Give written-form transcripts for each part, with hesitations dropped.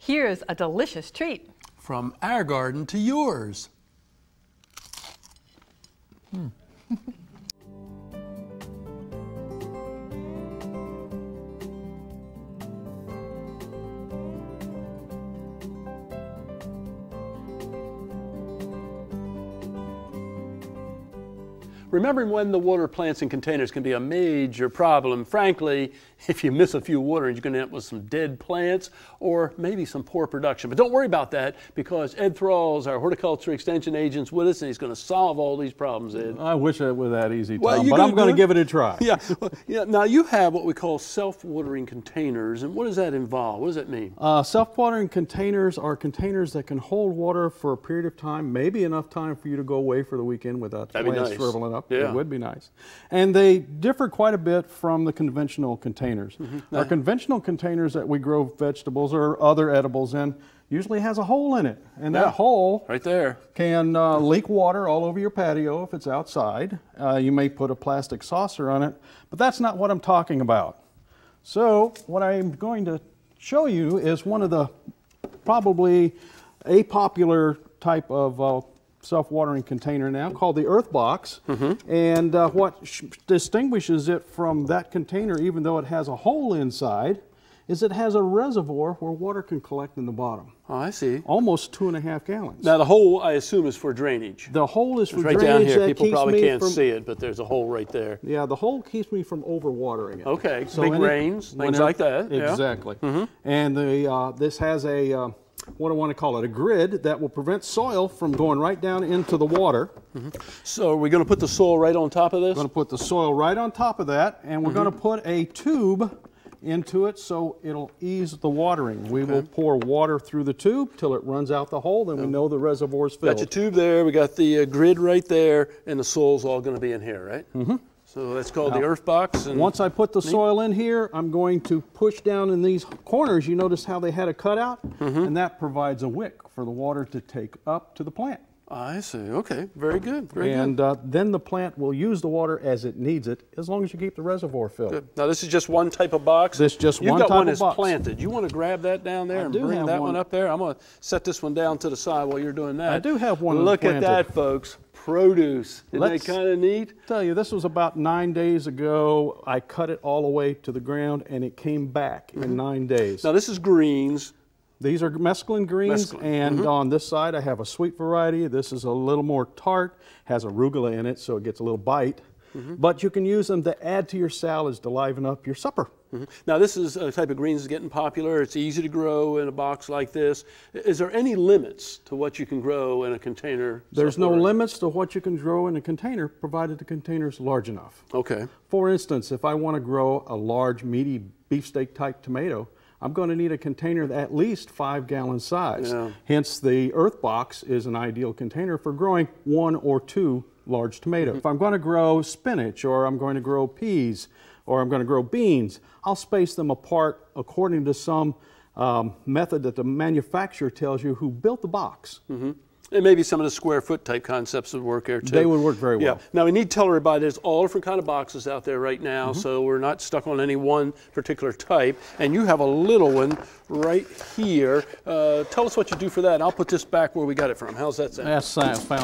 Here's a delicious treat. From our garden to yours. Remembering when the water plants in containers can be a major problem. Frankly, if you miss a few waterings, you're going to end up with some dead plants or maybe some poor production. But don't worry about that, because Ed Thrall's our horticulture extension agent's with us, and he's going to solve all these problems, Ed. I wish it were that easy, Tom, Well, but I'm going to give it a try. Yeah. Well, yeah. Now, you have what we call self-watering containers, and what does that involve? What does that mean? Self-watering containers are containers that can hold water for a period of time, maybe enough time for you to go away for the weekend without the plants shriveling up. Yeah. It would be nice. And they differ quite a bit from the conventional containers. Our conventional containers that we grow vegetables or other edibles in usually has a hole in it. And that hole right there can leak water all over your patio if it's outside. You may put a plastic saucer on it, but that's not what I'm talking about. So what I'm going to show you is one of the probably a popular type of self-watering container now called the earth box. And what distinguishes it from that container, even though it has a hole inside, is it has a reservoir where water can collect in the bottom. Oh, I see. Almost 2.5 gallons. Now the hole, I assume, is for drainage. The hole is for It's right drainage. down here. That People keeps probably me can't from, see it, but there's a hole right there. Yeah, the hole keeps me from overwatering it. Okay, So big rains, things like that. Exactly. And this has a what do I want to call it, a grid that will prevent soil from going right down into the water. So are we going to put the soil right on top of this? We're going to put the soil right on top of that, and we're going to put a tube into it so it'll ease the watering. We will pour water through the tube till it runs out the hole, then we know the reservoir's filled. Got your tube there, we got the grid right there, and the soil's all going to be in here, right? So that's called the earth box. And once I put the soil in here, I'm going to push down in these corners. You notice how they had a cutout? And that provides a wick for the water to take up to the plant. I see. Okay. Very good. Very and good. Then the plant will use the water as it needs it, as long as you keep the reservoir filled. Good. Now this is just one type of box. This is just You've one got type one of that's box. planted. You want to grab that down there and bring that one up there? I'm going to set this one down to the side while you're doing that. I do have one Look planted. at that, folks. Produce. Isn't Let's that kind of neat? Tell you, this was about 9 days ago. I cut it all the way to the ground, and it came back in 9 days. Now this is greens. These are mesclun greens, Mesclun. and on this side I have a sweet variety. This is a little more tart, has arugula in it, so it gets a little bite. But you can use them to add to your salads to liven up your supper. Now this is a type of greens that's getting popular. It's easy to grow in a box like this. Is there any limits to what you can grow in a container? There's no limits to what you can grow in a container, provided the container is large enough. Okay. For instance, if I want to grow a large, meaty beefsteak type tomato, I'm going to need a container at least 5 gallon size. Hence, the earth box is an ideal container for growing 1 or 2 large tomatoes. If I'm going to grow spinach, or I'm going to grow peas, or I'm going to grow beans, I'll space them apart according to some method that the manufacturer tells you who built the box. And maybe some of the square foot type concepts would work here too. They would work very well. Yeah. Now we need to tell everybody there's all different kind of boxes out there right now, so we're not stuck on any one particular type. And you have a little one right here. Tell us what you do for that. I'll put this back where we got it from. How's that sound? That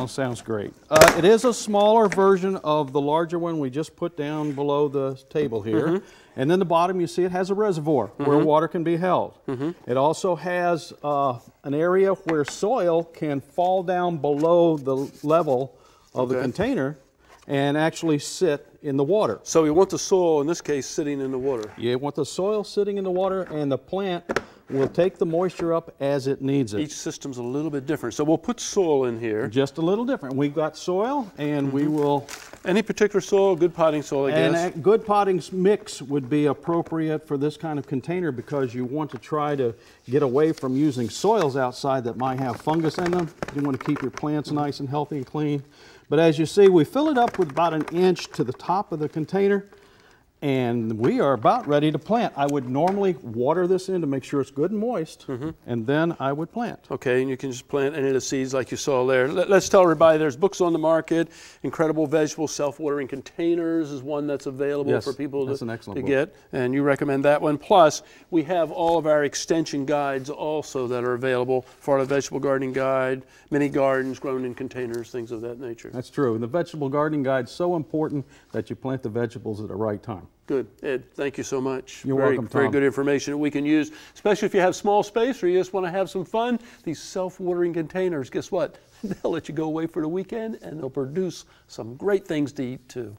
sounds great. It is a smaller version of the larger one we just put down below the table here. And then the bottom, you see it has a reservoir where water can be held. It also has an area where soil can fall down below the level of the container and actually sit in the water. So we want the soil, in this case, sitting in the water. You want the soil sitting in the water, and the plant will take the moisture up as it needs it. Each system's a little bit different. So we'll put soil in here. Just a little different. We've got soil, and we will... Any particular soil, good potting soil, I guess? And a good potting mix would be appropriate for this kind of container, because you want to try to get away from using soils outside that might have fungus in them. You want to keep your plants nice and healthy and clean. But as you see, we fill it up with about 1 inch to the top of the container. And we are about ready to plant. I would normally water this in to make sure it's good and moist, and then I would plant. Okay, and you can just plant any of the seeds like you saw there. Let's tell everybody there's books on the market. Incredible Vegetable Self-Watering Containers is one that's available for people to get, and you recommend that one. Plus, we have all of our extension guides also that are available. Florida Vegetable Gardening Guide, mini gardens grown in containers, things of that nature. That's true. And the Vegetable Gardening Guide is so important that you plant the vegetables at the right time. Good. Ed, thank you so much. You're welcome, Tom. Very good information that we can use, especially if you have small space or you just want to have some fun. These self-watering containers, guess what? They'll let you go away for the weekend and they'll produce some great things to eat too.